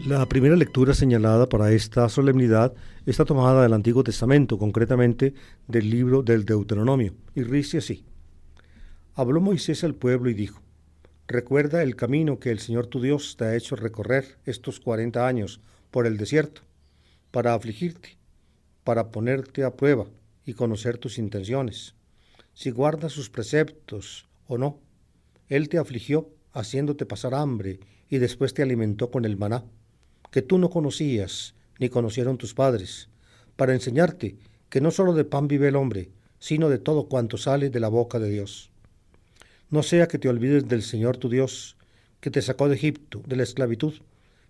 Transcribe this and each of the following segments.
La primera lectura señalada para esta solemnidad está tomada del Antiguo Testamento, concretamente del libro del Deuteronomio, y dice así: Habló Moisés al pueblo y dijo: Recuerda el camino que el Señor tu Dios te ha hecho recorrer estos 40 años por el desierto, para afligirte, para ponerte a prueba y conocer tus intenciones, si guardas sus preceptos o no. Él te afligió, haciéndote pasar hambre, y después te alimentó con el maná, que tú no conocías, ni conocieron tus padres, para enseñarte que no solo de pan vive el hombre, sino de todo cuanto sale de la boca de Dios. No sea que te olvides del Señor tu Dios, que te sacó de Egipto, de la esclavitud,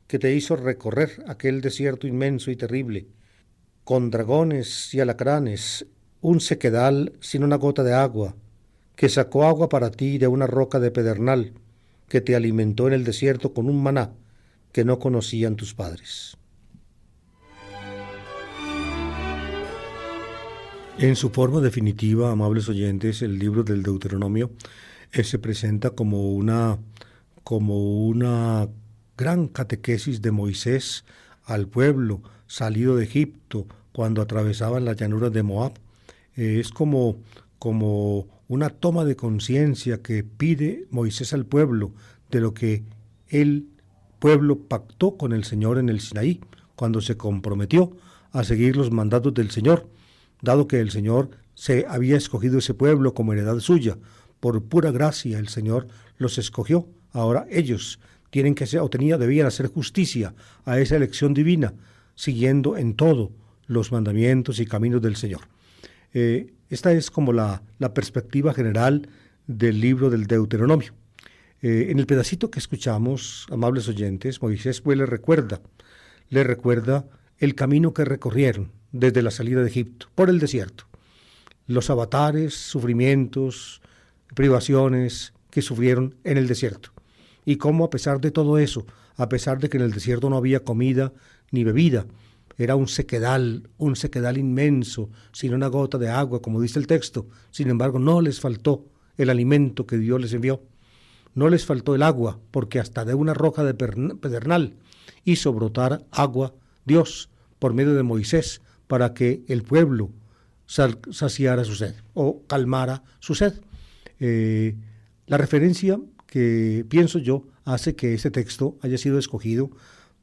que te hizo recorrer aquel desierto inmenso y terrible, con dragones y alacranes, un sequedal sin una gota de agua, que sacó agua para ti de una roca de pedernal, que te alimentó en el desierto con un maná que no conocían tus padres. En su forma definitiva, amables oyentes, el libro del Deuteronomio se presenta como una gran catequesis de Moisés al pueblo salido de Egipto cuando atravesaban las llanuras de Moab. Es como una toma de conciencia que pide Moisés al pueblo de lo que el pueblo pactó con el Señor en el Sinaí, cuando se comprometió a seguir los mandatos del Señor, dado que el Señor se había escogido ese pueblo como heredad suya. Por pura gracia el Señor los escogió. Ahora ellos debían hacer justicia a esa elección divina, siguiendo en todo los mandamientos y caminos del Señor. Esta es como la perspectiva general del libro del Deuteronomio. En el pedacito que escuchamos, amables oyentes, Moisés pues le recuerda el camino que recorrieron desde la salida de Egipto, por el desierto, los avatares, sufrimientos, privaciones que sufrieron en el desierto, y cómo a pesar de todo eso, a pesar de que en el desierto no había comida ni bebida, era un sequedal inmenso, sin una gota de agua, como dice el texto. Sin embargo, no les faltó el alimento que Dios les envió. No les faltó el agua, porque hasta de una roca de pedernal hizo brotar agua Dios por medio de Moisés para que el pueblo saciara su sed o calmara su sed. La referencia que pienso yo hace que este texto haya sido escogido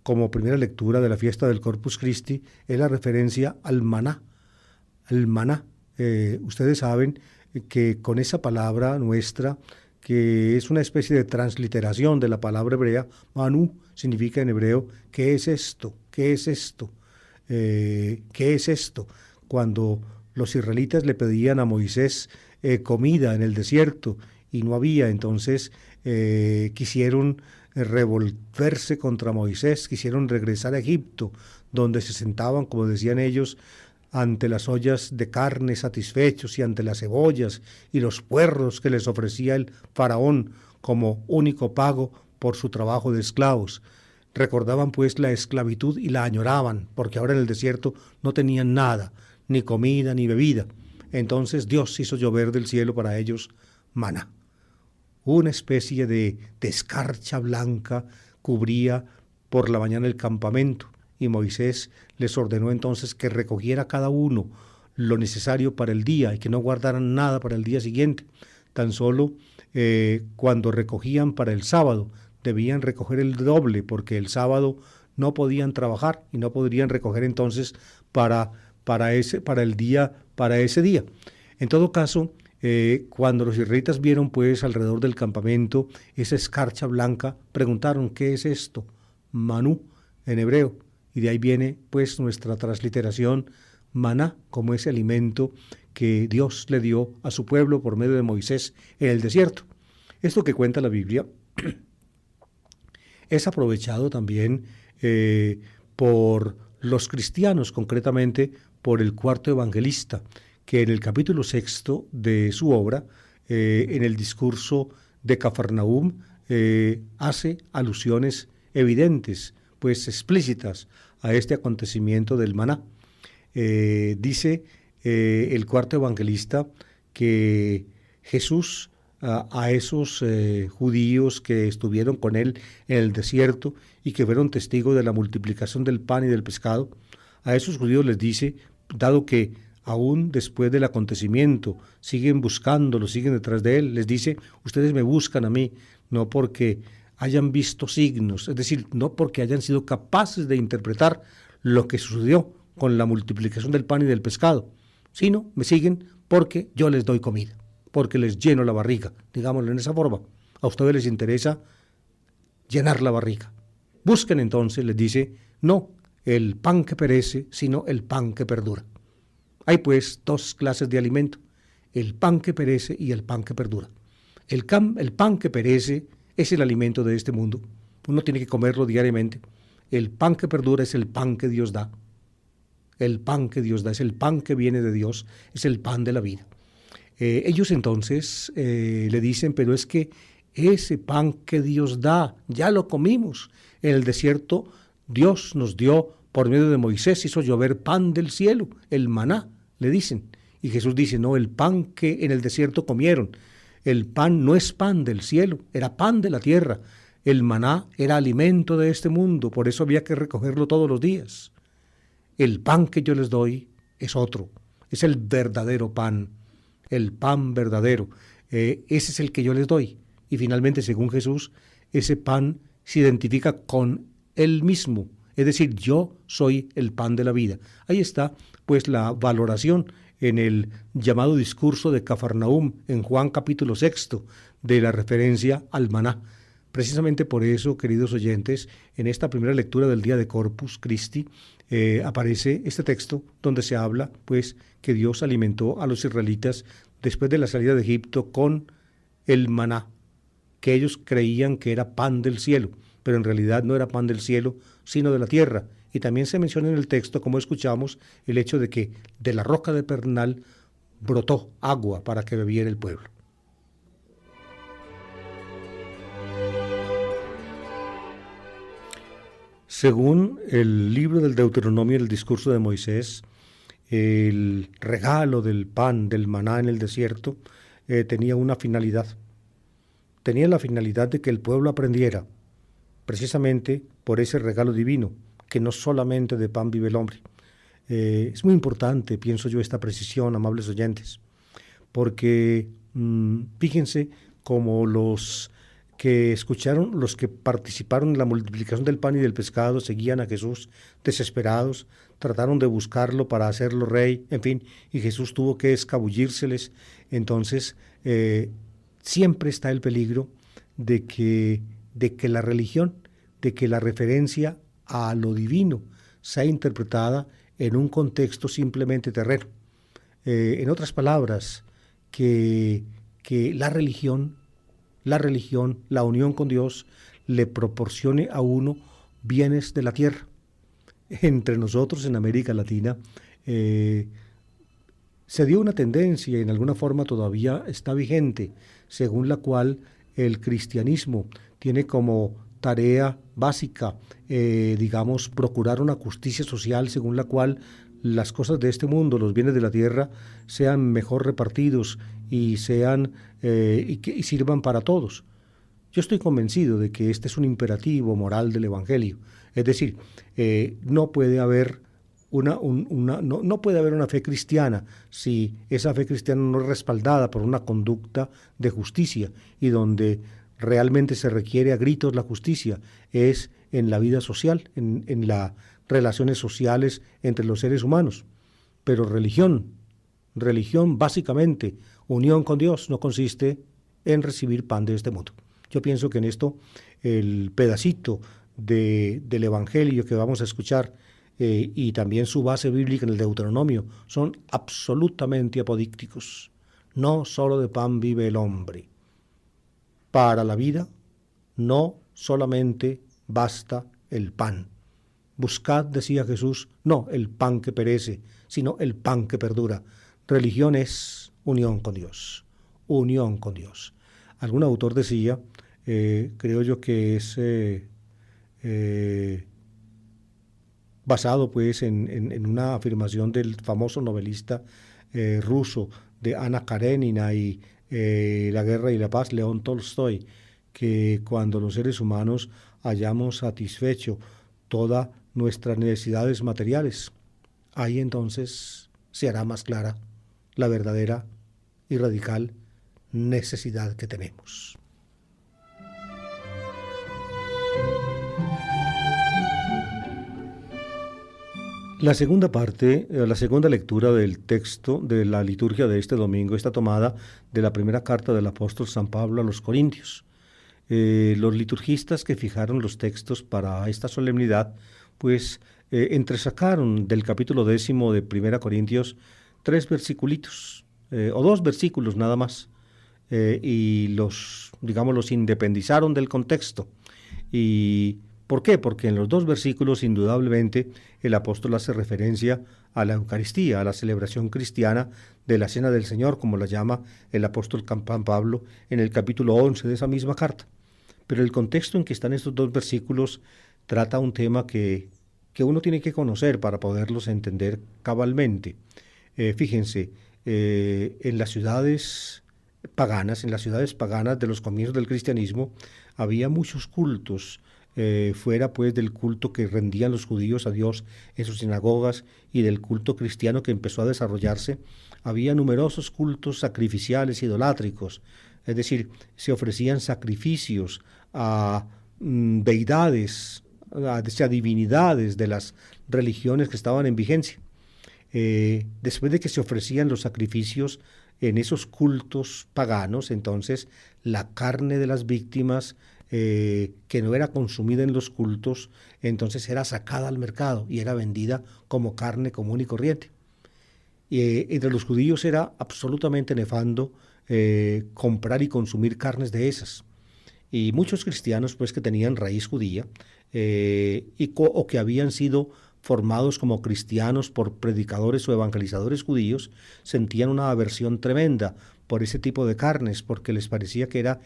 como primera lectura de la fiesta del Corpus Christi es la referencia al maná. El maná, ustedes saben que con esa palabra nuestra, que es una especie de transliteración de la palabra hebrea, manú significa en hebreo, ¿qué es esto? ¿Qué es esto? ¿Qué es esto? Cuando los israelitas le pedían a Moisés comida en el desierto y no había, entonces quisieron revolverse contra Moisés, quisieron regresar a Egipto, donde se sentaban, como decían ellos, ante las ollas de carne satisfechos y ante las cebollas y los puerros que les ofrecía el faraón como único pago por su trabajo de esclavos. Recordaban pues la esclavitud y la añoraban, porque ahora en el desierto no tenían nada, ni comida ni bebida. Entonces Dios hizo llover del cielo para ellos maná. Una especie de escarcha blanca cubría por la mañana el campamento, y Moisés les ordenó entonces que recogiera cada uno lo necesario para el día y que no guardaran nada para el día siguiente. Tan solo cuando recogían para el sábado debían recoger el doble, porque el sábado no podían trabajar y no podrían recoger entonces para ese día. En todo caso, cuando los israelitas vieron pues alrededor del campamento esa escarcha blanca, preguntaron: ¿qué es esto? Manú en hebreo, y de ahí viene pues nuestra transliteración maná, como ese alimento que Dios le dio a su pueblo por medio de Moisés en el desierto. Esto que cuenta la Biblia es aprovechado también por los cristianos, concretamente por el cuarto evangelista, que en el capítulo 6 de su obra, en el discurso de Cafarnaúm, hace alusiones evidentes, pues explícitas, a este acontecimiento del maná. Dice el cuarto evangelista que Jesús a esos judíos que estuvieron con él en el desierto y que fueron testigos de la multiplicación del pan y del pescado, a esos judíos les dice, dado que aún después del acontecimiento siguen buscándolo, siguen detrás de él, les dice, ustedes me buscan a mí, no porque hayan visto signos, es decir, no porque hayan sido capaces de interpretar lo que sucedió con la multiplicación del pan y del pescado, sino me siguen porque yo les doy comida, porque les lleno la barriga, digámoslo en esa forma. A ustedes les interesa llenar la barriga. Busquen entonces, les dice, no el pan que perece, sino el pan que perdura. Hay pues dos clases de alimento, el pan que perece y el pan que perdura. El pan que perece es el alimento de este mundo, uno tiene que comerlo diariamente. El pan que perdura es el pan que Dios da. El pan que Dios da es el pan que viene de Dios, es el pan de la vida. Ellos entonces le dicen, pero es que ese pan que Dios da, ya lo comimos. En el desierto Dios nos dio, por medio de Moisés, hizo llover pan del cielo, el maná, le dicen. Y Jesús dice, no, el pan que en el desierto comieron, el pan no es pan del cielo, era pan de la tierra. El maná era alimento de este mundo, por eso había que recogerlo todos los días. El pan que yo les doy es otro, es el verdadero pan, el pan verdadero. Ese es el que yo les doy. Y finalmente, según Jesús, ese pan se identifica con él mismo, es decir, yo soy el pan de la vida. Ahí está, pues, la valoración en el llamado discurso de Cafarnaúm, en Juan capítulo 6, de la referencia al maná. Precisamente por eso, queridos oyentes, en esta primera lectura del día de Corpus Christi, aparece este texto donde se habla, pues, que Dios alimentó a los israelitas después de la salida de Egipto con el maná, que ellos creían que era pan del cielo, pero en realidad no era pan del cielo, sino de la tierra. Y también se menciona en el texto, como escuchamos, el hecho de que de la roca de Pernal brotó agua para que bebiera el pueblo. Según el libro del Deuteronomio, el discurso de Moisés, el regalo del pan, del maná en el desierto, tenía una finalidad. Tenía la finalidad de que el pueblo aprendiera, precisamente por ese regalo divino, que no solamente de pan vive el hombre. Es muy importante, pienso yo, esta precisión, amables oyentes, porque fíjense como los que escucharon, los que participaron en la multiplicación del pan y del pescado, seguían a Jesús desesperados, trataron de buscarlo para hacerlo rey, en fin, y Jesús tuvo que escabullírseles. Entonces, siempre está el peligro de que la religión, de que la referencia a lo divino sea interpretada en un contexto simplemente terreno. En otras palabras, que la religión, la unión con Dios, le proporcione a uno bienes de la tierra. Entre nosotros en América Latina se dio una tendencia, y en alguna forma todavía está vigente, según la cual el cristianismo tiene como tarea básica, digamos, procurar una justicia social según la cual las cosas de este mundo, los bienes de la tierra, sean mejor repartidos y sean y sirvan para todos. Yo estoy convencido de que este es un imperativo moral del Evangelio. Es decir, no puede haber no puede haber una fe cristiana si esa fe cristiana no es respaldada por una conducta de justicia, y donde realmente se requiere a gritos la justicia es en la vida social, en las relaciones sociales entre los seres humanos. Pero religión básicamente, unión con Dios, no consiste en recibir pan de este mundo. Yo pienso que en esto el pedacito del Evangelio que vamos a escuchar y también su base bíblica en el Deuteronomio son absolutamente apodícticos. No solo de pan vive el hombre. Para la vida no solamente basta el pan. Buscad, decía Jesús, no el pan que perece, sino el pan que perdura. Religión es unión con Dios, unión con Dios. Algún autor decía, creo yo que es basado pues en una afirmación del famoso novelista ruso de Ana Karenina y La guerra y la paz, León Tolstoy, que cuando los seres humanos hayamos satisfecho todas nuestras necesidades materiales, ahí entonces se hará más clara la verdadera y radical necesidad que tenemos. La segunda parte, la segunda lectura del texto de la liturgia de este domingo está tomada de la primera carta del apóstol San Pablo a los Corintios. Los liturgistas que fijaron los textos para esta solemnidad, pues entresacaron del capítulo 10 de Primera Corintios 3 versiculitos, o 2 versículos nada más, y los independizaron del contexto. ¿Y por qué? Porque en los 2 versículos, indudablemente, el apóstol hace referencia a la Eucaristía, a la celebración cristiana de la Cena del Señor, como la llama el apóstol San Pablo en el capítulo 11 de esa misma carta. Pero el contexto en que están estos 2 versículos trata un tema que uno tiene que conocer para poderlos entender cabalmente. Fíjense, en las ciudades paganas de los comienzos del cristianismo, había muchos cultos, fuera pues del culto que rendían los judíos a Dios en sus sinagogas y del culto cristiano que empezó a desarrollarse. Había numerosos cultos sacrificiales idolátricos, es decir, se ofrecían sacrificios a deidades, a divinidades de las religiones que estaban en vigencia. Después de que se ofrecían los sacrificios en esos cultos paganos, entonces la carne de las víctimas que no era consumida en los cultos, entonces era sacada al mercado y era vendida como carne común y corriente. Entre los judíos era absolutamente nefando comprar y consumir carnes de esas. Y muchos cristianos, pues, que tenían raíz judía o que habían sido formados como cristianos por predicadores o evangelizadores judíos, sentían una aversión tremenda por ese tipo de carnes, porque les parecía que era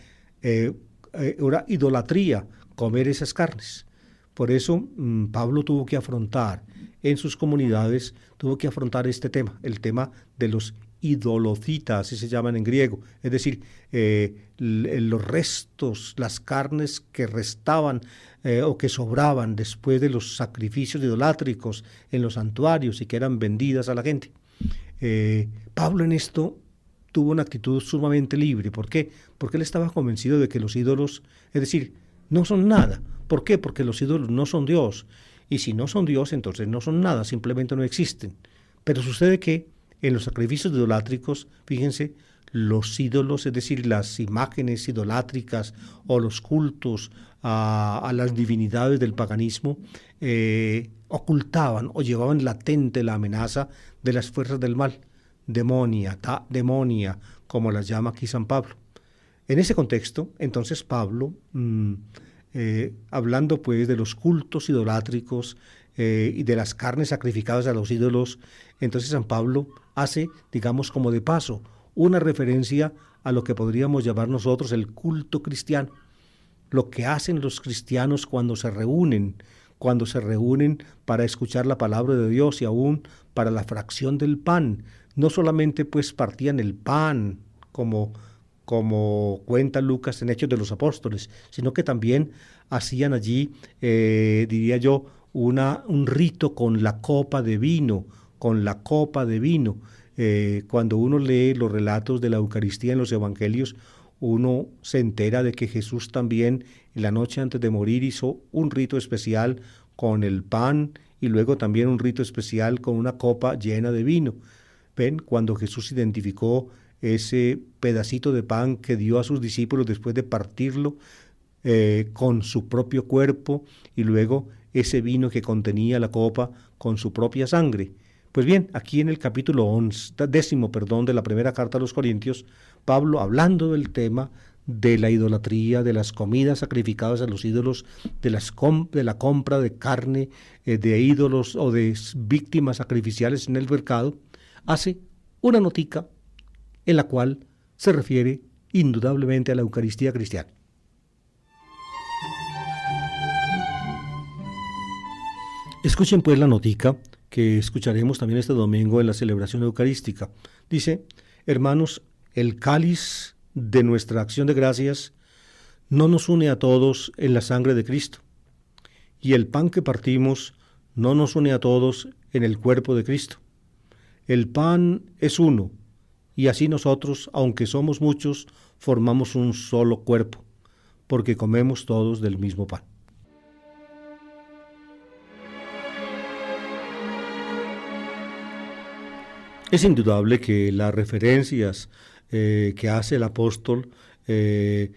idolatría comer esas carnes. Por eso Pablo tuvo que afrontar en sus comunidades, este tema, el tema de los idolocitas, así se llaman en griego, es decir, los restos, las carnes que restaban o que sobraban después de los sacrificios idolátricos en los santuarios y que eran vendidas a la gente. Pablo en esto tuvo una actitud sumamente libre. ¿Por qué? Porque él estaba convencido de que los ídolos, es decir, no son nada. ¿Por qué? Porque los ídolos no son Dios. Y si no son Dios, entonces no son nada, simplemente no existen. Pero sucede que en los sacrificios idolátricos, fíjense, los ídolos, es decir, las imágenes idolátricas o los cultos a las divinidades del paganismo, ocultaban o llevaban latente la amenaza de las fuerzas del mal, demonia, como las llama aquí San Pablo. En ese contexto, entonces Pablo, hablando pues de los cultos idolátricos y de las carnes sacrificadas a los ídolos, entonces San Pablo hace, digamos como de paso, una referencia a lo que podríamos llamar nosotros el culto cristiano, lo que hacen los cristianos cuando se reúnen para escuchar la palabra de Dios y aún para la fracción del pan. No solamente pues partían el pan como cuenta Lucas en Hechos de los Apóstoles, sino que también hacían allí, diría yo, un rito con la copa de vino, cuando uno lee los relatos de la Eucaristía en los Evangelios, uno se entera de que Jesús también en la noche antes de morir hizo un rito especial con el pan y luego también un rito especial con una copa llena de vino. ¿Ven? Cuando Jesús identificó ese pedacito de pan que dio a sus discípulos después de partirlo con su propio cuerpo y luego ese vino que contenía la copa con su propia sangre. Pues bien, aquí en el capítulo 10 de la primera carta a los Corintios, Pablo, hablando del tema de la idolatría, de las comidas sacrificadas a los ídolos, de la compra de carne de ídolos o de víctimas sacrificiales en el mercado, hace una notica en la cual se refiere indudablemente a la Eucaristía cristiana. Escuchen pues la notica que escucharemos también este domingo en la celebración eucarística. Dice: hermanos, el cáliz de nuestra acción de gracias no nos une a todos en la sangre de Cristo, y el pan que partimos no nos une a todos en el cuerpo de Cristo. El pan es uno, y así nosotros, aunque somos muchos, formamos un solo cuerpo, porque comemos todos del mismo pan. Es indudable que las referencias que hace el apóstol se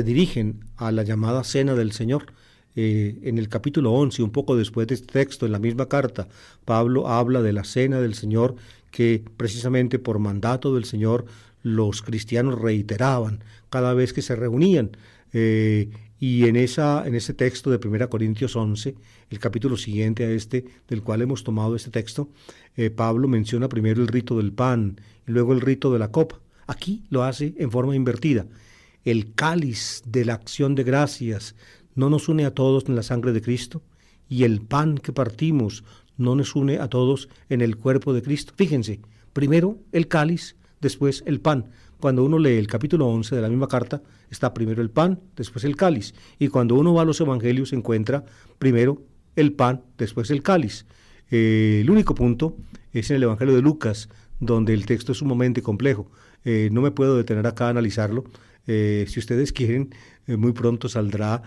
dirigen a la llamada Cena del Señor. En el capítulo 11, un poco después de este texto, en la misma carta, Pablo habla de la Cena del Señor que precisamente por mandato del Señor los cristianos reiteraban cada vez que se reunían. Y en ese texto de 1 Corintios 11, el capítulo siguiente a este, del cual hemos tomado este texto, Pablo menciona primero el rito del pan y luego el rito de la copa. Aquí lo hace en forma invertida. El cáliz de la acción de gracias no nos une a todos en la sangre de Cristo, y el pan que partimos no nos une a todos en el cuerpo de Cristo. Fíjense, primero el cáliz, después el pan. Cuando uno lee el capítulo 11 de la misma carta, está primero el pan, después el cáliz. Y cuando uno va a los evangelios, encuentra primero el pan, después el cáliz. El único punto es en el evangelio de Lucas, donde el texto es sumamente complejo. No me puedo detener acá a analizarlo. Si ustedes quieren, muy pronto saldrá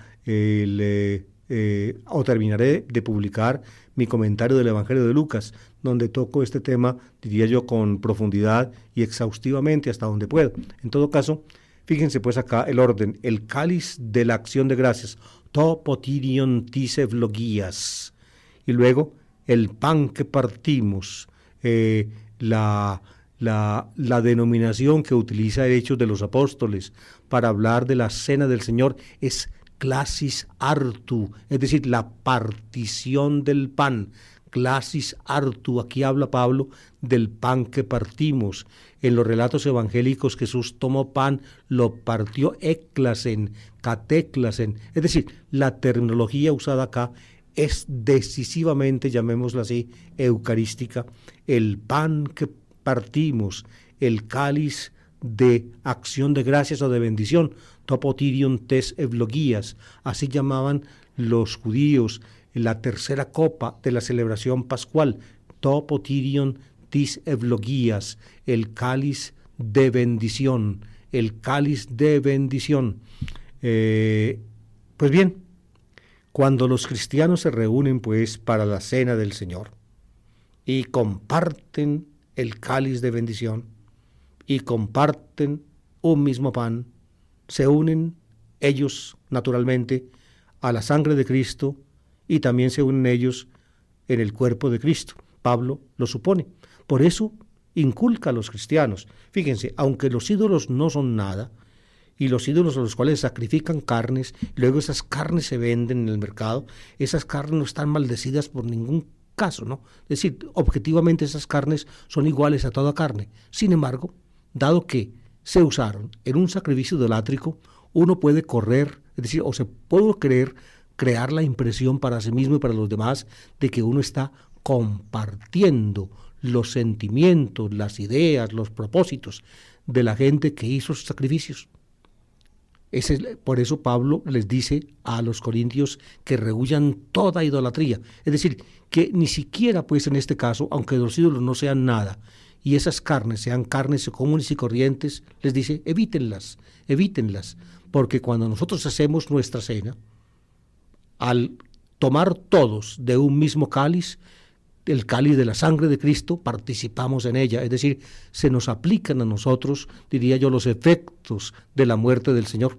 o terminaré de publicar mi comentario del Evangelio de Lucas, donde toco este tema, diría yo, con profundidad y exhaustivamente hasta donde puedo. En todo caso, fíjense pues acá el orden: el cáliz de la acción de gracias, to potirion tis eulogías, y luego el pan que partimos, la denominación que utiliza Hechos de los Apóstoles para hablar de la Cena del Señor es classis artu, es decir, la partición del pan. Classis artu, aquí habla Pablo del pan que partimos. En los relatos evangélicos Jesús tomó pan, lo partió, éclasen, catéclasen, es decir, la terminología usada acá es decisivamente, llamémosla así, eucarística. El pan que partimos, el cáliz de acción de gracias o de bendición, topotirion tes eulogías, así llamaban los judíos la tercera copa de la celebración pascual, topotirion tis eulogías, el cáliz de bendición, el cáliz de bendición. Pues bien, cuando los cristianos se reúnen pues para la Cena del Señor y comparten el cáliz de bendición y comparten un mismo pan, se unen ellos naturalmente a la sangre de Cristo y también se unen ellos en el cuerpo de Cristo. Pablo lo supone. Por eso inculca a los cristianos. Fíjense, aunque los ídolos no son nada, y los ídolos a los cuales sacrifican carnes, y luego esas carnes se venden en el mercado, esas carnes no están maldecidas por ningún caso, ¿no? Es decir, objetivamente esas carnes son iguales a toda carne. Sin embargo, dado que se usaron en un sacrificio idolátrico, uno puede correr, es decir, o se puede crear la impresión para sí mismo y para los demás de que uno está compartiendo los sentimientos, las ideas, los propósitos de la gente que hizo sus sacrificios. Por eso Pablo les dice a los corintios que rehuyan toda idolatría. Es decir, que ni siquiera, pues en este caso, aunque los ídolos no sean nada, y esas carnes sean carnes comunes y corrientes, les dice, evítenlas, porque cuando nosotros hacemos nuestra cena, al tomar todos de un mismo cáliz, el cáliz de la sangre de Cristo, participamos en ella, es decir, se nos aplican a nosotros, diría yo, los efectos de la muerte del Señor.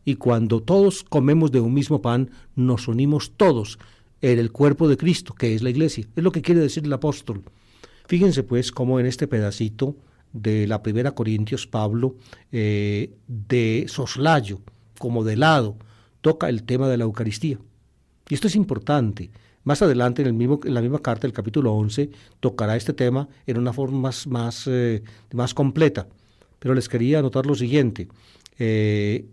Y cuando todos comemos de un mismo pan, nos unimos todos en el cuerpo de Cristo, que es la iglesia. Es lo que quiere decir el apóstol. Fíjense pues cómo en este pedacito de la 1 Corintios, Pablo, de soslayo, como de lado, toca el tema de la Eucaristía. Y esto es importante. Más adelante, en la misma carta, el capítulo 11, tocará este tema en una forma más completa. Pero les quería anotar lo siguiente.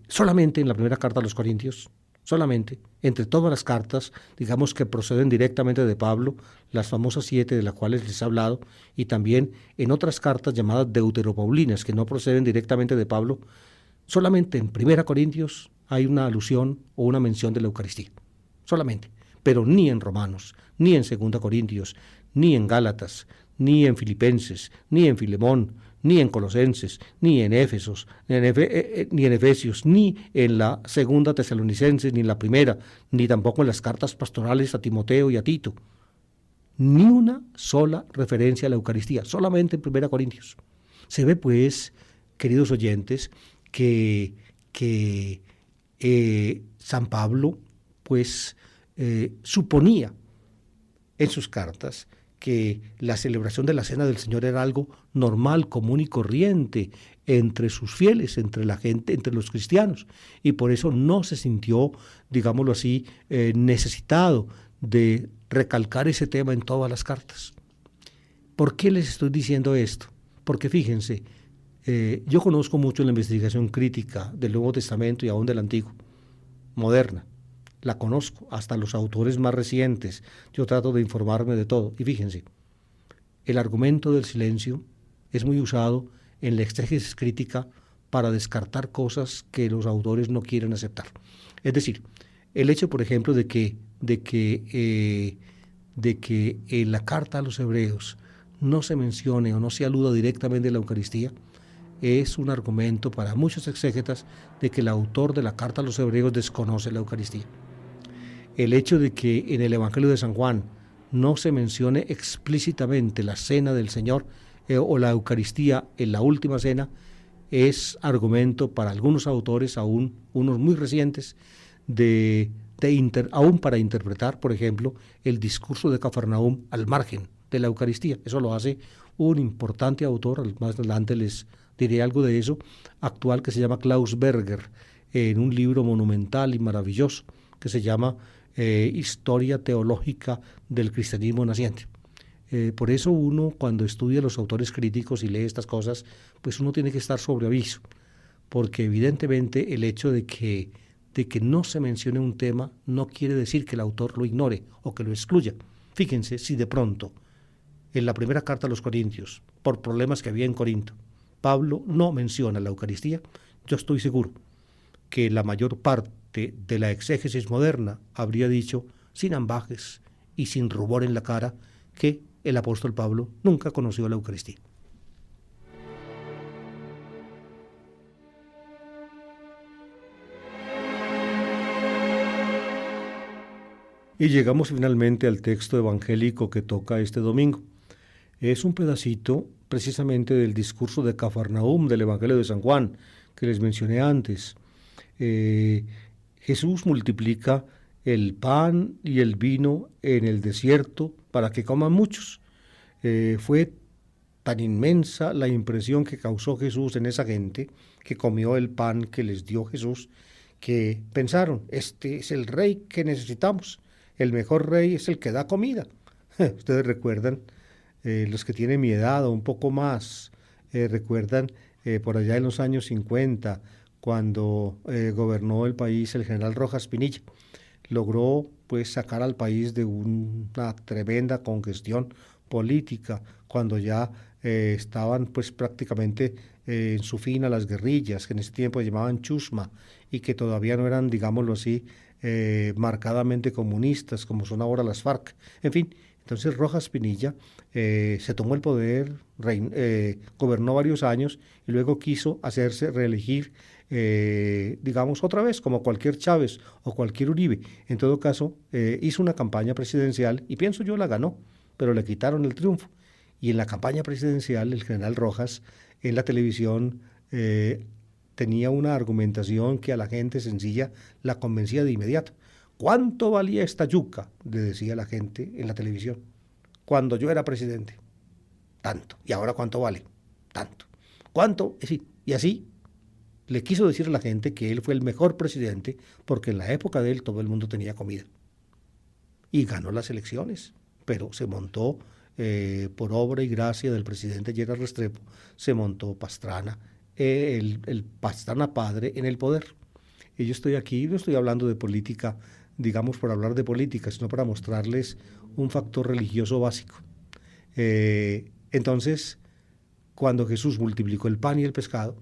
Solamente en la primera carta a los Corintios, solamente, entre todas las cartas, digamos que proceden directamente de Pablo, las famosas 7 de las cuales les he hablado, y también en otras cartas llamadas deuteropaulinas, que no proceden directamente de Pablo, solamente en 1 Corintios hay una alusión o una mención de la Eucaristía, solamente, pero ni en Romanos, ni en 2 Corintios, ni en Gálatas, ni en Filipenses, ni en Filemón, ni en Colosenses, ni en Éfesos, ni en Efesios, ni en la 2 Tesalonicenses, ni en la primera, ni tampoco en las cartas pastorales a Timoteo y a Tito. Ni una sola referencia a la Eucaristía, solamente en 1 Corintios. Se ve pues, queridos oyentes, que San Pablo pues suponía en sus cartas que la celebración de la Cena del Señor era algo normal, común y corriente entre sus fieles, entre la gente, entre los cristianos, y por eso no se sintió, digámoslo así, necesitado de recalcar ese tema en todas las cartas. ¿Por qué les estoy diciendo esto? Porque fíjense, yo conozco mucho la investigación crítica del Nuevo Testamento y aún del Antiguo, moderna. La conozco, hasta los autores más recientes. Yo trato de informarme de todo. Y fíjense, el argumento del silencio es muy usado en la exégesis crítica para descartar cosas que los autores no quieren aceptar. Es decir, el hecho, por ejemplo, de que en la carta a los hebreos no se mencione o no se aluda directamente a la Eucaristía, es un argumento para muchos exégetas de que el autor de la carta a los hebreos desconoce la Eucaristía. El hecho de que en el Evangelio de San Juan no se mencione explícitamente la cena del Señor o la Eucaristía en la última cena es argumento para algunos autores, aún unos muy recientes, aún para interpretar, por ejemplo, el discurso de Cafarnaúm al margen de la Eucaristía. Eso lo hace un importante autor, más adelante les diré algo de eso, actual, que se llama Klaus Berger, en un libro monumental y maravilloso que se llama Historia Teológica del Cristianismo Naciente. Por eso uno, cuando estudia a los autores críticos y lee estas cosas, pues uno tiene que estar sobre aviso, porque evidentemente el hecho de que no se mencione un tema no quiere decir que el autor lo ignore o que lo excluya. Fíjense si de pronto, en la primera carta a los Corintios, por problemas que había en Corinto, Pablo no menciona la Eucaristía, yo estoy seguro que la mayor parte de la exégesis moderna habría dicho, sin ambajes y sin rubor en la cara, que el apóstol Pablo nunca conoció la Eucaristía. Y llegamos finalmente al texto evangélico que toca este domingo. Es un pedacito precisamente del discurso de Cafarnaúm del Evangelio de San Juan, que les mencioné antes. Jesús multiplica el pan y el vino en el desierto para que coman muchos. Fue tan inmensa la impresión que causó Jesús en esa gente que comió el pan que les dio Jesús, que pensaron, este es el rey que necesitamos, el mejor rey es el que da comida. Ustedes recuerdan, los que tienen mi edad o un poco más, recuerdan por allá en los años 50, cuando gobernó el país el general Rojas Pinilla. Logró pues sacar al país de una tremenda congestión política, cuando ya estaban pues prácticamente en su fin a las guerrillas, que en ese tiempo se llamaban chusma, y que todavía no eran, digámoslo así, marcadamente comunistas, como son ahora las FARC. En fin, entonces Rojas Pinilla se tomó el poder, gobernó varios años y luego quiso hacerse reelegir, digamos, otra vez, como cualquier Chávez o cualquier Uribe. En todo caso, hizo una campaña presidencial y pienso yo la ganó, pero le quitaron el triunfo. Y en la campaña presidencial, el general Rojas, en la televisión, tenía una argumentación que a la gente sencilla la convencía de inmediato. ¿Cuánto valía esta yuca?, le decía la gente en la televisión. Cuando yo era presidente, tanto. ¿Y ahora cuánto vale? Tanto. ¿Cuánto? Y así le quiso decir a la gente que él fue el mejor presidente porque en la época de él todo el mundo tenía comida. Y ganó las elecciones, pero se montó, por obra y gracia del presidente Gerard Restrepo, se montó Pastrana, el Pastrana padre en el poder. Y yo estoy aquí, no estoy hablando de política, digamos, por hablar de política, sino para mostrarles un factor religioso básico. Entonces, cuando Jesús multiplicó el pan y el pescado,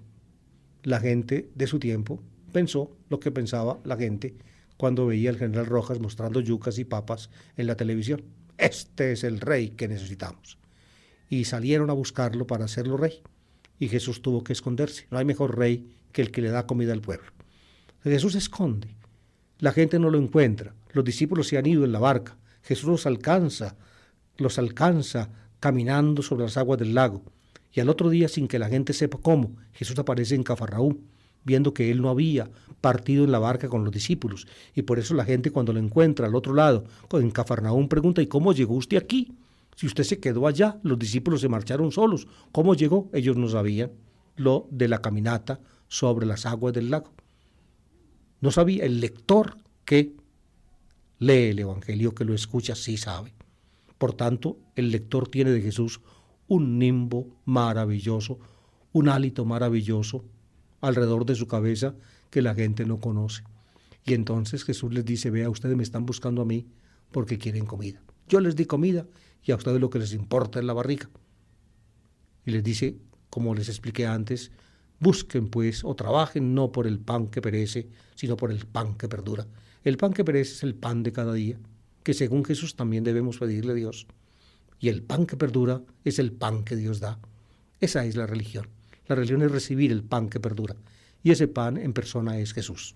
la gente de su tiempo pensó lo que pensaba la gente cuando veía al general Rojas mostrando yucas y papas en la televisión. Este es el rey que necesitamos. Y salieron a buscarlo para hacerlo rey. Y Jesús tuvo que esconderse. No hay mejor rey que el que le da comida al pueblo. Jesús se esconde. La gente no lo encuentra. Los discípulos se han ido en la barca. Jesús los alcanza caminando sobre las aguas del lago. Y al otro día, sin que la gente sepa cómo, Jesús aparece en Cafarnaúm, viendo que él no había partido en la barca con los discípulos. Y por eso la gente, cuando lo encuentra al otro lado, en Cafarnaúm, pregunta: ¿y cómo llegó usted aquí? Si usted se quedó allá, los discípulos se marcharon solos. ¿Cómo llegó? Ellos no sabían lo de la caminata sobre las aguas del lago. No sabía. El lector que lee el Evangelio, que lo escucha, sí sabe. Por tanto, el lector tiene de Jesús un nimbo maravilloso, un hálito maravilloso alrededor de su cabeza que la gente no conoce. Y entonces Jesús les dice: vea, ustedes me están buscando a mí porque quieren comida. Yo les di comida y a ustedes lo que les importa es la barriga. Y les dice, como les expliqué antes: busquen pues o trabajen no por el pan que perece, sino por el pan que perdura. El pan que perece es el pan de cada día, que según Jesús también debemos pedirle a Dios. Y el pan que perdura es el pan que Dios da. Esa es la religión. La religión es recibir el pan que perdura. Y ese pan en persona es Jesús.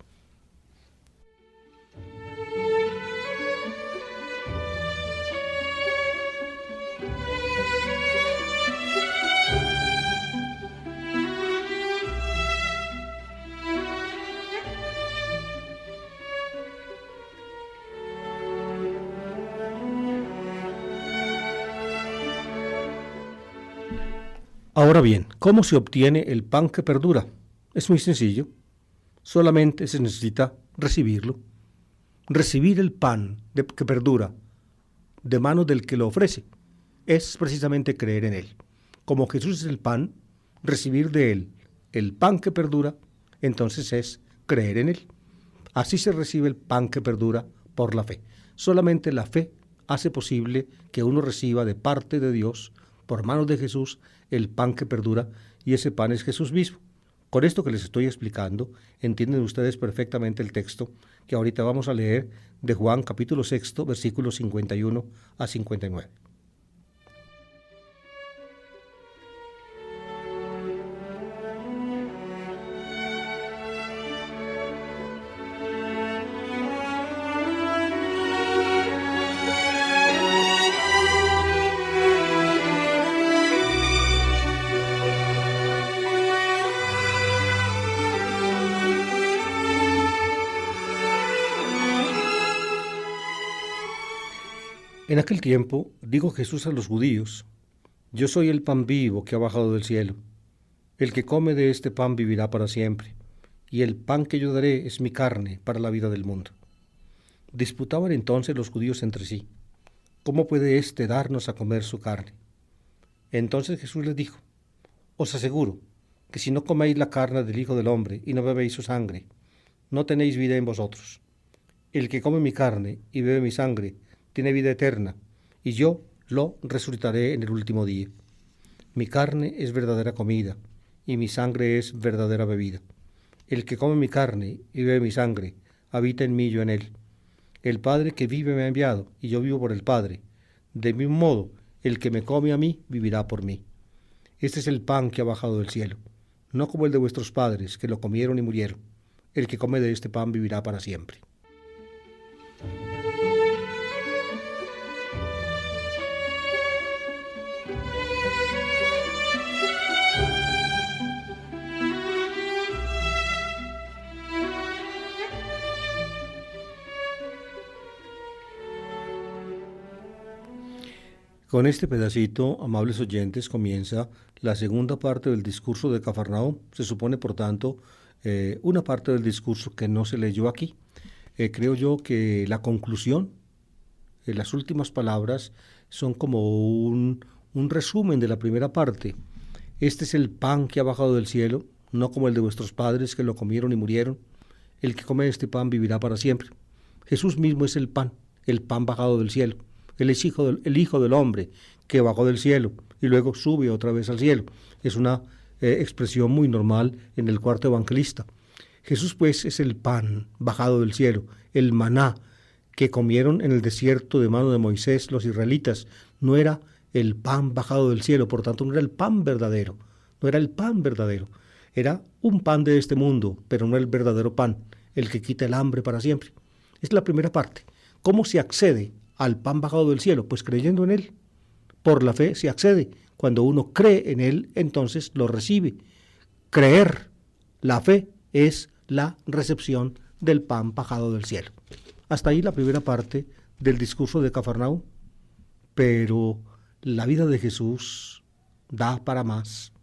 Ahora bien, ¿cómo se obtiene el pan que perdura? Es muy sencillo. Solamente se necesita recibirlo. Recibir el pan que perdura de manos del que lo ofrece es precisamente creer en él. Como Jesús es el pan, recibir de él el pan que perdura, entonces es creer en él. Así se recibe el pan que perdura por la fe. Solamente la fe hace posible que uno reciba de parte de Dios, por manos de Jesús, el pan que perdura, y ese pan es Jesús mismo. Con esto que les estoy explicando, entienden ustedes perfectamente el texto que ahorita vamos a leer de Juan capítulo 6, versículos 51 a 59. En aquel tiempo dijo Jesús a los judíos: yo soy el pan vivo que ha bajado del cielo. El que come de este pan vivirá para siempre, y el pan que yo daré es mi carne para la vida del mundo. Disputaban entonces los judíos entre sí: ¿cómo puede éste darnos a comer su carne? Entonces Jesús les dijo: os aseguro que si no coméis la carne del Hijo del Hombre y no bebéis su sangre, no tenéis vida en vosotros. El que come mi carne y bebe mi sangre tiene vida eterna, y yo lo resucitaré en el último día. Mi carne es verdadera comida, y mi sangre es verdadera bebida. El que come mi carne y bebe mi sangre, habita en mí y yo en él. El Padre que vive me ha enviado, y yo vivo por el Padre. De mismo modo, el que me come a mí, vivirá por mí. Este es el pan que ha bajado del cielo, no como el de vuestros padres, que lo comieron y murieron. El que come de este pan vivirá para siempre. Con este pedacito, amables oyentes, comienza la segunda parte del discurso de Cafarnaúm. Se supone, por tanto, una parte del discurso que no se leyó aquí. Creo yo que la conclusión, las últimas palabras, son como un resumen de la primera parte. Este es el pan que ha bajado del cielo, no como el de vuestros padres que lo comieron y murieron. el que come este pan vivirá para siempre. Jesús mismo es el pan bajado del cielo. Él es el Hijo del Hombre que bajó del cielo y luego sube otra vez al cielo. Es una expresión muy normal en el cuarto evangelista. Jesús pues es el pan bajado del cielo, el maná que comieron en el desierto de mano de Moisés los israelitas. No era el pan bajado del cielo, por tanto no era el pan verdadero, no era el pan verdadero. Era un pan de este mundo, pero no el verdadero pan, el que quita el hambre para siempre. Es la primera parte. ¿Cómo se accede al pan bajado del cielo? Pues creyendo en él. Por la fe se accede. Cuando uno cree en él, entonces lo recibe. Creer, la fe, es la recepción del pan bajado del cielo. Hasta ahí la primera parte del discurso de Cafarnaúm. Pero la vida de Jesús da para más.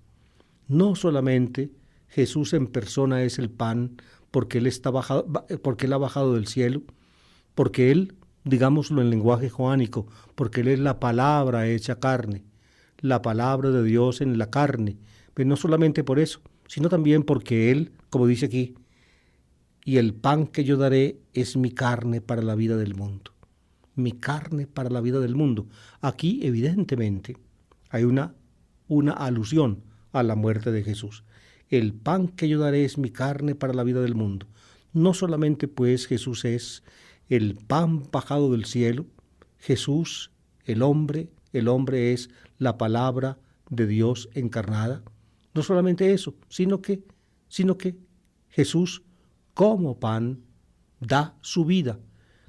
No solamente Jesús en persona es el pan porque él ha bajado del cielo, porque él, digámoslo en lenguaje joánico, porque él es la palabra hecha carne, la palabra de Dios en la carne. Pero no solamente por eso, sino también porque él, como dice aquí, y el pan que yo daré es mi carne para la vida del mundo. Mi carne para la vida del mundo. Aquí, evidentemente, hay una alusión a la muerte de Jesús. El pan que yo daré es mi carne para la vida del mundo. No solamente pues Jesús es el pan bajado del cielo, Jesús, el hombre es la palabra de Dios encarnada. No solamente eso, sino que Jesús como pan da su vida,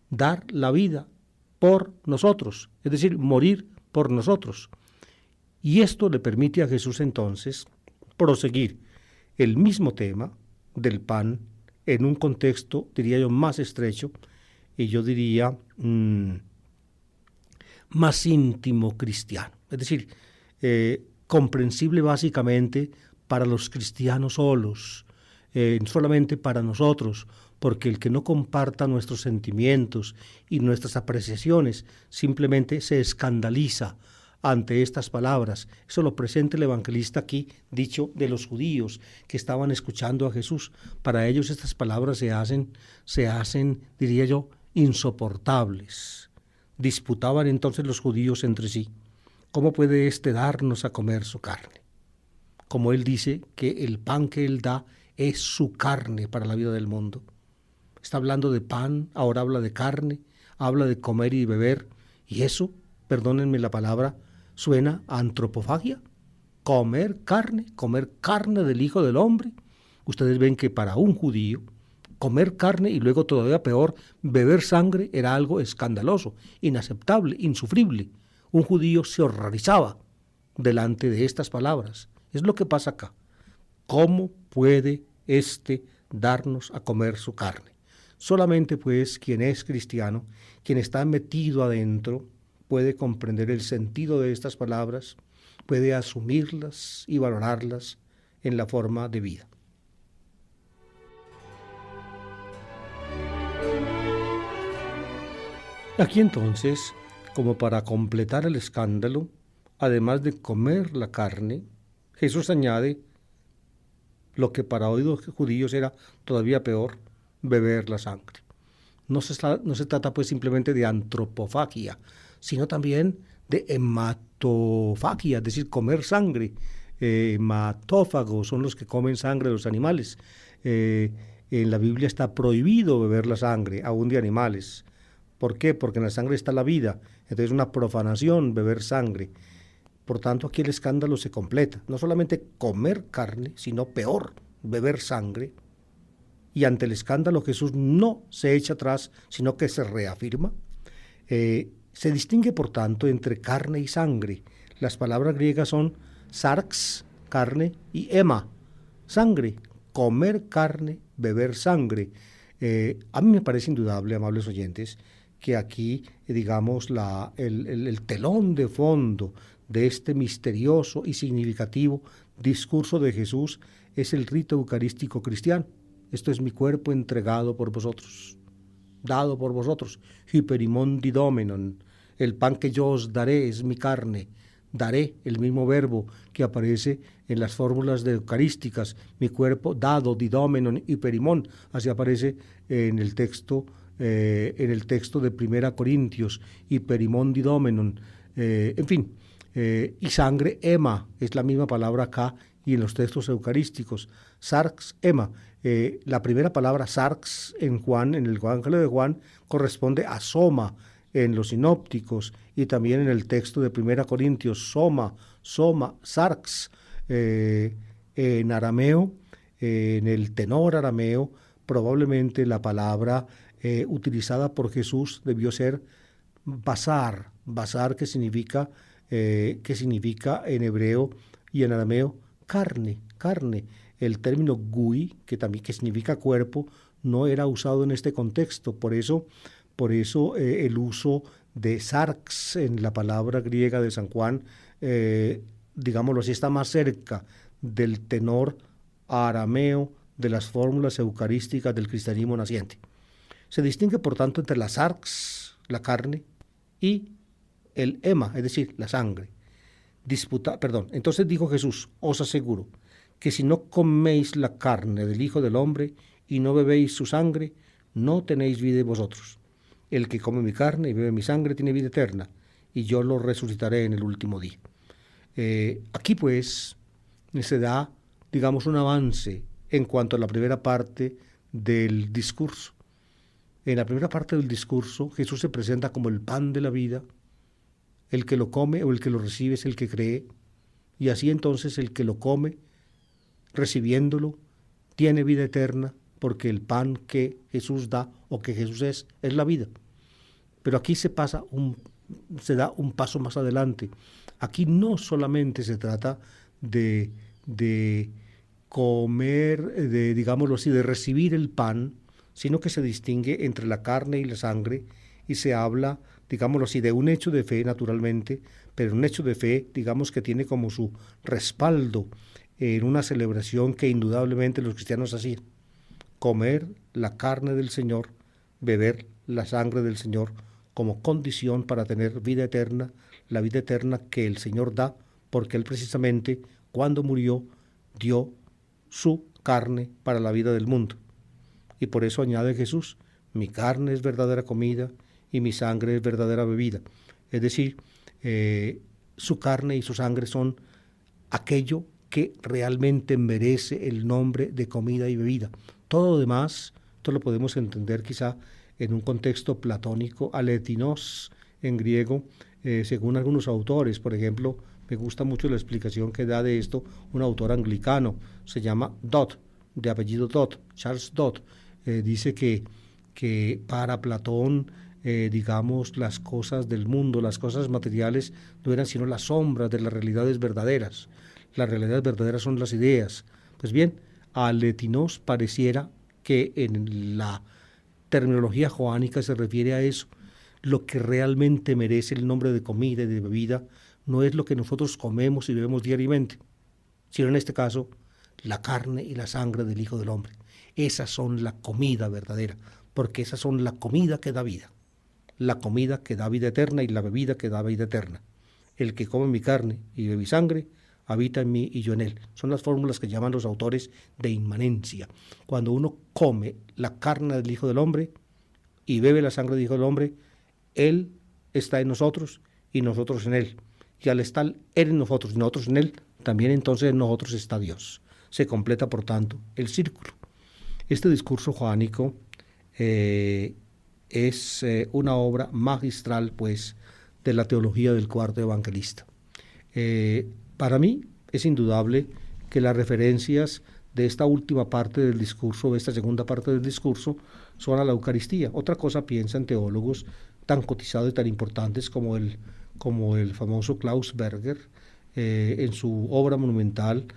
dar la vida por nosotros, es decir, morir por nosotros. Y esto le permite a Jesús entonces proseguir el mismo tema del pan en un contexto, diría yo, más estrecho y yo diría más íntimo cristiano. Es decir, comprensible básicamente para los cristianos solos, solamente para nosotros, porque el que no comparta nuestros sentimientos y nuestras apreciaciones simplemente se escandaliza ante estas palabras. Eso lo presenta el evangelista aquí, dicho de los judíos que estaban escuchando a Jesús. Para ellos estas palabras se hacen, diría yo, insoportables. Disputaban entonces los judíos entre sí. ¿Cómo puede éste darnos a comer su carne? Como él dice que el pan que él da es su carne para la vida del mundo. Está hablando de pan, ahora habla de carne, habla de comer y beber, y eso, perdónenme la palabra, suena a antropofagia. Comer carne del Hijo del Hombre. Ustedes ven que para un judío, comer carne y luego todavía peor, beber sangre era algo escandaloso, inaceptable, insufrible. Un judío se horrorizaba delante de estas palabras. Es lo que pasa acá. ¿Cómo puede éste darnos a comer su carne? Solamente pues quien es cristiano, quien está metido adentro, puede comprender el sentido de estas palabras, puede asumirlas y valorarlas en la forma de vida. Aquí entonces, como para completar el escándalo, además de comer la carne, Jesús añade lo que para oídos judíos era todavía peor, beber la sangre. No se trata pues simplemente de antropofagia, sino también de hematofagia, es decir, comer sangre. Hematófagos son los que comen sangre de los animales. En la Biblia está prohibido beber la sangre, aún de animales. ¿Por qué? Porque en la sangre está la vida. Entonces es una profanación beber sangre. Por tanto, aquí el escándalo se completa. No solamente comer carne, sino peor, beber sangre. Y ante el escándalo Jesús no se echa atrás, sino que se reafirma. Se distingue, por tanto, entre carne y sangre. Las palabras griegas son sarx, carne, y hema, sangre. Comer carne, beber sangre. A mí me parece indudable, amables oyentes, que aquí, digamos, el telón de fondo de este misterioso y significativo discurso de Jesús es el rito eucarístico cristiano. Esto es mi cuerpo entregado por vosotros, dado por vosotros. Hyperimondi domenon, el pan que yo os daré es mi carne, daré, el mismo verbo que aparece en las fórmulas de eucarísticas, mi cuerpo dado, didomenon y perimón, así aparece en el texto de Primera Corintios, y perimón didomenon, en fin, y sangre, hema, es la misma palabra acá y en los textos eucarísticos, sarx, hema. La primera palabra sarx en Juan, en el Evangelio de Juan, corresponde a soma en los sinópticos, y también en el texto de Primera Corintios, soma, sarx. En arameo, en el tenor arameo, probablemente la palabra utilizada por Jesús debió ser basar, que significa en hebreo y en arameo carne. El término gui, que también que significa cuerpo, no era usado en este contexto. Por eso el uso de sarx en la palabra griega de San Juan, digámoslo así, está más cerca del tenor arameo de las fórmulas eucarísticas del cristianismo naciente. Se distingue, por tanto, entre la sarx, la carne, y el hema, es decir, la sangre. Entonces dijo Jesús, os aseguro que si no coméis la carne del Hijo del Hombre y no bebéis su sangre, no tenéis vida en vosotros. El que come mi carne y bebe mi sangre tiene vida eterna, y yo lo resucitaré en el último día. Aquí pues se da, digamos, un avance en cuanto a la primera parte del discurso. En la primera parte del discurso, Jesús se presenta como el pan de la vida. El que lo come o el que lo recibe es el que cree, y así entonces el que lo come, recibiéndolo, tiene vida eterna, porque el pan que Jesús da o que Jesús es la vida. Pero aquí se da un paso más adelante. Aquí no solamente se trata de comer, digámoslo así, de recibir el pan, sino que se distingue entre la carne y la sangre, y se habla, digámoslo así, de un hecho de fe, naturalmente, pero un hecho de fe, digamos, que tiene como su respaldo en una celebración que indudablemente los cristianos hacían: comer la carne del Señor, beber la sangre del Señor, como condición para tener vida eterna, la vida eterna que el Señor da, porque Él precisamente, cuando murió, dio su carne para la vida del mundo. Y por eso añade Jesús, mi carne es verdadera comida y mi sangre es verdadera bebida. Es decir, su carne y su sangre son aquello que realmente merece el nombre de comida y bebida. Todo lo demás, esto lo podemos entender quizá en un contexto platónico, aletinos en griego, según algunos autores. Por ejemplo, me gusta mucho la explicación que da de esto un autor anglicano, se llama Dodd, de apellido Dodd, Charles Dodd. Dice que para Platón, digamos, las cosas del mundo, las cosas materiales, no eran sino las sombras de las realidades verdaderas. Las realidades verdaderas son las ideas. Pues bien, a Aletinos pareciera que en la terminología joánica se refiere a eso. Lo que realmente merece el nombre de comida y de bebida no es lo que nosotros comemos y bebemos diariamente, sino en este caso la carne y la sangre del Hijo del Hombre. Esas son la comida verdadera, porque esas son la comida que da vida, la comida que da vida eterna y la bebida que da vida eterna. El que come mi carne y bebe mi sangre, habita en mí y yo en él. Son las fórmulas que llaman los autores de inmanencia. Cuando uno come la carne del Hijo del Hombre y bebe la sangre del Hijo del Hombre, Él está en nosotros y nosotros en Él. Y al estar Él en nosotros y nosotros en Él, también entonces en nosotros está Dios. Se completa, por tanto, el círculo. Este discurso joánico es una obra magistral, pues, de la teología del cuarto evangelista. Para mí es indudable que las referencias de esta última parte del discurso, de esta segunda parte del discurso, son a la Eucaristía. Otra cosa piensan teólogos tan cotizados y tan importantes como el famoso Klaus Berger, en su obra monumental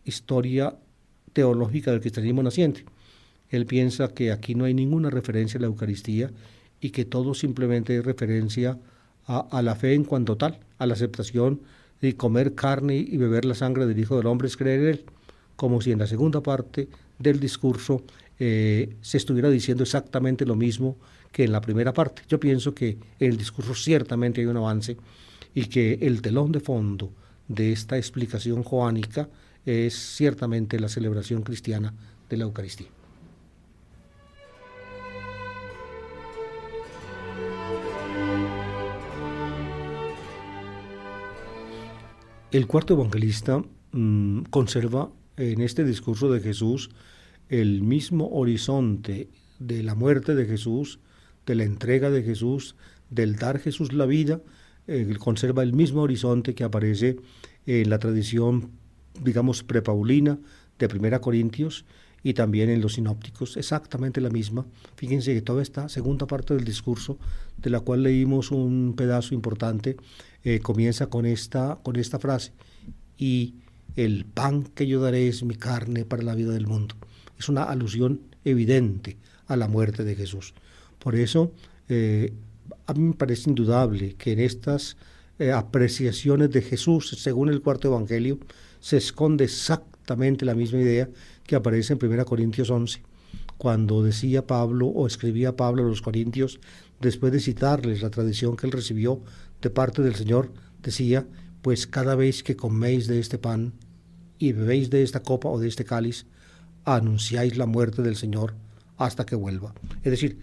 Historia Teológica del Cristianismo Naciente. Él piensa que aquí no hay ninguna referencia a la Eucaristía y que todo simplemente es referencia a la fe en cuanto tal, a la aceptación de comer carne y beber la sangre del Hijo del Hombre es creer en Él, como si en la segunda parte del discurso se estuviera diciendo exactamente lo mismo que en la primera parte. Yo pienso que en el discurso ciertamente hay un avance y que el telón de fondo de esta explicación joánica es ciertamente la celebración cristiana de la Eucaristía. El cuarto evangelista conserva en este discurso de Jesús el mismo horizonte de la muerte de Jesús, de la entrega de Jesús, del dar Jesús la vida. Conserva el mismo horizonte que aparece en la tradición, digamos, prepaulina de 1 Corintios y también en los sinópticos, exactamente la misma. Fíjense que toda esta segunda parte del discurso, de la cual leímos un pedazo importante, comienza con esta frase: y el pan que yo daré es mi carne para la vida del mundo. Es una alusión evidente a la muerte de Jesús. Por eso, a mí me parece indudable que en estas apreciaciones de Jesús, según el cuarto evangelio, se esconde exactamente la misma idea que aparece en 1 Corintios 11, cuando decía Pablo o escribía Pablo a los corintios, después de citarles la tradición que él recibió de parte del Señor, decía: pues cada vez que coméis de este pan y bebéis de esta copa o de este cáliz, anunciáis la muerte del Señor hasta que vuelva. Es decir,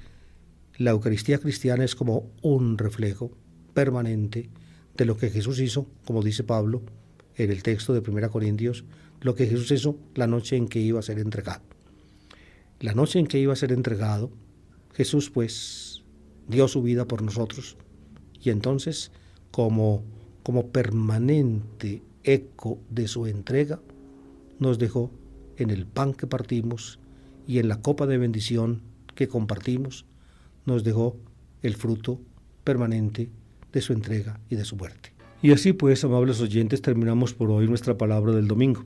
la Eucaristía cristiana es como un reflejo permanente de lo que Jesús hizo, como dice Pablo en el texto de 1 Corintios, lo que Jesús hizo la noche en que iba a ser entregado. La noche en que iba a ser entregado, Jesús pues dio su vida por nosotros, y entonces como permanente eco de su entrega, nos dejó en el pan que partimos y en la copa de bendición que compartimos, nos dejó el fruto permanente de su entrega y de su muerte. Y así pues, amables oyentes, terminamos por hoy nuestra palabra del domingo.